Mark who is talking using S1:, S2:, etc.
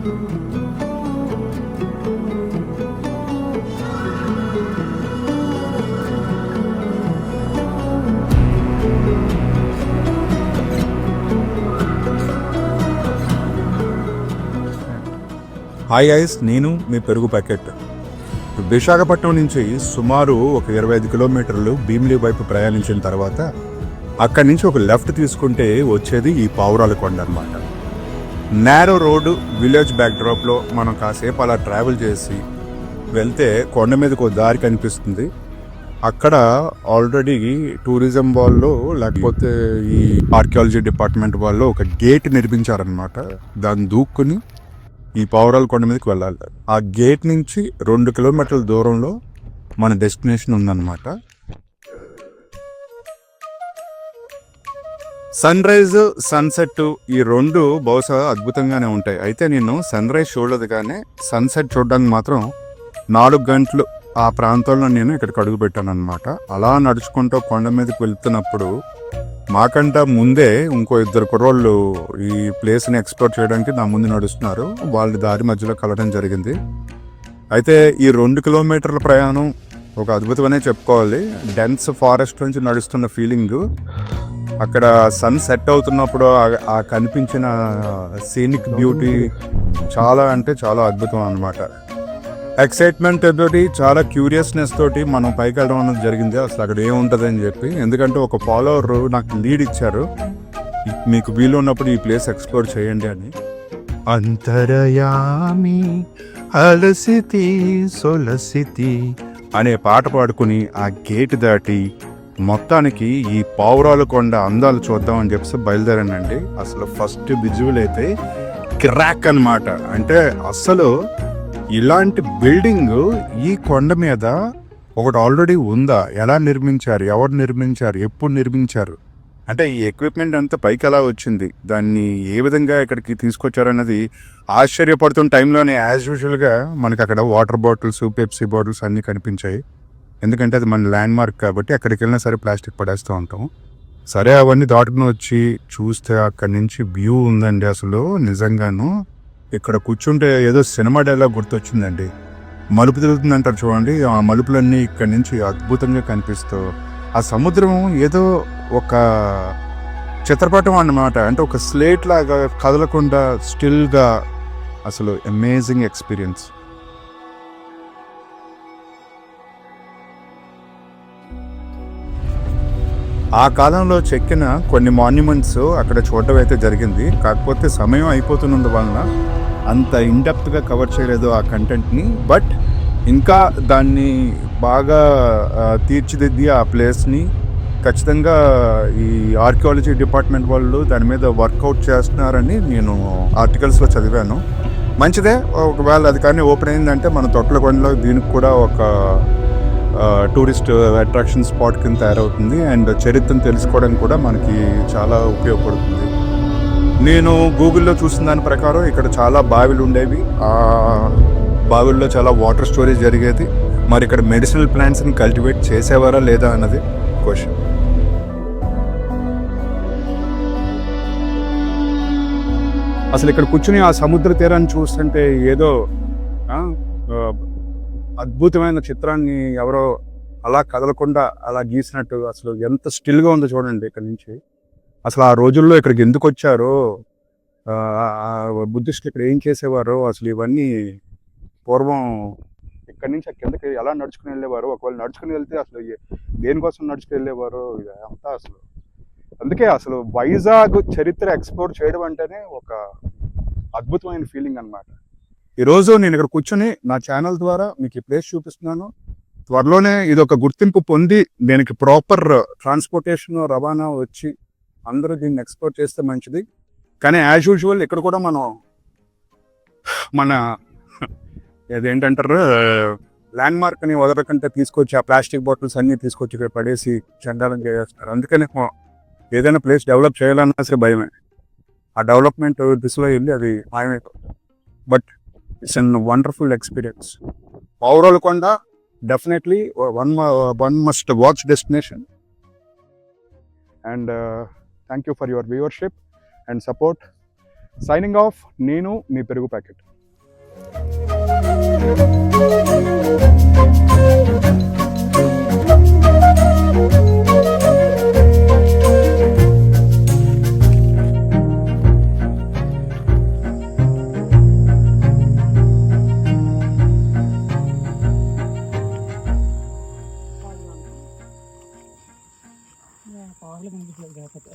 S1: Hi ice, నేను మీ పెరుగు packet. Visakhapatnam నుంచి సుమారు ఒక 25 కిలోమీటర్లు భీమిలి వైపు ప్రయాణించిన తర్వాత అక్కడి నుంచి ఒక లెఫ్ట్ తీసుకుంటే వచ్చేది ఈ పావురాల కొండ అనమాట. నేరో రోడ్డు విలేజ్ బ్యాక్డ్రాప్లో మనం కాసేపు అలా ట్రావెల్ చేసి వెళ్తే కొండ మీదకు ఒక దారి కనిపిస్తుంది. అక్కడ ఆల్రెడీ టూరిజం వాళ్ళు లేకపోతే ఈ ఆర్కియాలజీ డిపార్ట్మెంట్ వాళ్ళు ఒక గేట్ నిర్మించారనమాట. దాన్ని దూక్కుని ఈ పావురాల కొండ మీదకి వెళ్ళాలి. ఆ గేట్ నుంచి 2 కిలోమీటర్ల దూరంలో మన డెస్టినేషన్ ఉందన్నమాట. సన్ రైజ్ సన్సెట్ ఈ రెండు బహుశా అద్భుతంగానే ఉంటాయి. అయితే నేను సన్ రైజ్ చూడలేదు, కానీ సన్సెట్ చూడడానికి మాత్రం 4 గంటలు ఆ ప్రాంతంలో నేను ఇక్కడికి అడుగు పెట్టాను అనమాట. అలా నడుచుకుంటూ కొండ మీదకి వెళ్తున్నప్పుడు మాకంట ముందే ఇంకో 2 కుర్రోళ్ళు ఈ ప్లేస్ని ఎక్స్ప్లోర్ చేయడానికి నా ముందు నడుస్తున్నారు. వాళ్ళ దారి మధ్యలో కలవడం జరిగింది. అయితే ఈ 2 కిలోమీటర్ల ప్రయాణం ఒక అద్భుతమనే చెప్పుకోవాలి. డెన్స్ ఫారెస్ట్ నుంచి నడుస్తున్న ఫీలింగ్, అక్కడ సన్ సెట్ అవుతున్నప్పుడు ఆ కనిపించిన సీనిక్ బ్యూటీ చాలా అంటే చాలా అద్భుతం అన్నమాట. ఎక్సైట్మెంట్ తోటి, చాలా క్యూరియస్నెస్ తోటి మనం పైకి వెళ్ళడం అనేది జరిగింది. అసలు అక్కడ ఏముంటుంది అని చెప్పి, ఎందుకంటే ఒక ఫాలోవర్ నాకు లీడ్ ఇచ్చారు, మీకు వీలు ఉన్నప్పుడు ఈ ప్లేస్ ఎక్స్ప్లోర్ చేయండి అని. అంతరయామి అలసితి సొలసితి అనే పాట పాడుకుని ఆ గేట్ దాటి మొత్తానికి ఈ పావురాల కొండ అందాలు చూద్దామని చెప్పి బయలుదేరానండి. అసలు ఫస్ట్ విజువల్ అయితే క్రాక్ అన్నమాట. అంటే అసలు ఇలాంటి బిల్డింగ్ ఈ కొండ మీద ఒకటి ఆల్రెడీ ఉందా, ఎలా నిర్మించారు, ఎవరు నిర్మించారు, ఎప్పుడు నిర్మించారు, అంటే ఈ ఎక్విప్మెంట్ అంతా పైకి ఎలా వచ్చింది, దాన్ని ఏ విధంగా ఇక్కడికి తీసుకొచ్చారు అన్నది ఆశ్చర్యపడుతున్న టైంలోనే యాజ్ యూజువల్గా మనకి అక్కడ వాటర్ బాటిల్స్, పెప్సీ బాటిల్స్ అన్నీ కనిపించాయి. ఎందుకంటే అది మన ల్యాండ్ మార్క్ కాబట్టి ఎక్కడికి వెళ్ళినా సరే ప్లాస్టిక్ పడేస్తూ ఉంటాం. సరే అవన్నీ దాటుకుని వచ్చి చూస్తే అక్కడి నుంచి వ్యూ ఉందండి. అసలు నిజంగాను ఇక్కడ కూర్చుంటే ఏదో సినిమా డైలాగ్ గుర్తొచ్చిందండి. మలుపు తిరుగుతుందంటారు చూడండి, ఆ మలుపులన్నీ ఇక్కడి నుంచి అద్భుతంగా కనిపిస్తూ, ఆ సముద్రం ఏదో ఒక చిత్రపటం అన్నమాట. అంటే ఒక స్లేట్ లాగా కదలకుండా స్టిల్గా, అసలు అమేజింగ్ ఎక్స్పీరియన్స్. ఆ కాలంలో చెక్కిన కొన్ని మాన్యుమెంట్స్ అక్కడ చూడడం అయితే జరిగింది. కాకపోతే సమయం అయిపోతున్నందు వలన అంత ఇన్డెప్త్గా కవర్ చేయలేదు ఆ కంటెంట్ని. బట్ ఇంకా దాన్ని బాగా తీర్చిదిద్ది ఆ ప్లేస్ని ఖచ్చితంగా ఈ ఆర్కియాలజీ డిపార్ట్మెంట్ వాళ్ళు దాని మీద వర్కౌట్ చేస్తున్నారని నేను ఆర్టికల్స్లో చదివాను. మంచిదే, ఒకవేళ అది కానీ ఓపెన్ అయిందంటే మన తొట్లకొండలో దీనికి కూడా ఒక టూరిస్ట్ అట్రాక్షన్ స్పాట్ కింద తయారవుతుంది. అండ్ చరిత్రను తెలుసుకోవడానికి కూడా మనకి చాలా ఉపయోగపడుతుంది. నేను గూగుల్లో చూసిన దాని ప్రకారం ఇక్కడ చాలా బావిలు ఉండేవి, ఆ బావిల్లో చాలా వాటర్ స్టోరేజ్ జరిగేది. మరి ఇక్కడ మెడిసినల్ ప్లాంట్స్ని కల్టివేట్ చేసేవారా లేదా అన్నది క్వశ్చన్. అసలు ఇక్కడ కూర్చుని ఆ సముద్ర తీరాన్ని చూస్తుంటే ఏదో అద్భుతమైన చిత్రాన్ని ఎవరో అలా కదలకుండా అలా గీసినట్టు, అసలు ఎంత స్టిల్గా ఉందో చూడండి ఇక్కడ నుంచి. అసలు ఆ రోజుల్లో ఇక్కడికి ఎందుకు వచ్చారో, బుద్ధిస్టులు ఇక్కడ ఏం చేసేవారో, అసలు ఇవన్నీ పూర్వం ఇక్కడి నుంచి కిందకి ఎలా నడుచుకుని వెళ్ళేవారు, ఒకవేళ నడుచుకుని వెళ్తే అసలు దేనికోసం నడుచుకుని వెళ్ళేవారు, ఇదంతా అసలు. అందుకే అసలు వైజాగ్ చరిత్ర ఎక్స్ప్లోర్ చేయడం అంటేనే ఒక అద్భుతమైన ఫీలింగ్ అన్నమాట. ఈరోజు నేను ఇక్కడ కూర్చొని నా ఛానల్ ద్వారా మీకు ఈ ప్లేస్ చూపిస్తున్నాను. త్వరలోనే ఇది ఒక గుర్తింపు పొంది దీనికి ప్రాపర్ ట్రాన్స్పోర్టేషన్, రవాణా వచ్చి అందరూ దీన్ని ఎక్స్ప్లోర్ చేస్తే మంచిది. కానీ యాజ్ యూజువల్ ఇక్కడ కూడా మన ఏదేంటంటారు ల్యాండ్ మార్క్ని వదలకంటే తీసుకొచ్చి ఆ ప్లాస్టిక్ బాటిల్స్ అన్నీ తీసుకొచ్చి ఇక్కడ పడేసి చండాలం చేస్తారు. అందుకని ఏదైనా ప్లేస్ డెవలప్ చేయాలన్నా సరే భయమే. ఆ డెవలప్మెంట్ దిశలో వెళ్ళి అది మాయమైపోతుంది. But it's an wonderful experience. పావురాల కొండ definitely one must watch destination. And thank you for your viewership and support. Signing off, నేను మీ పెరుగు ప్యాకెట్.
S2: కనిపిస్తుంది కాకపోతే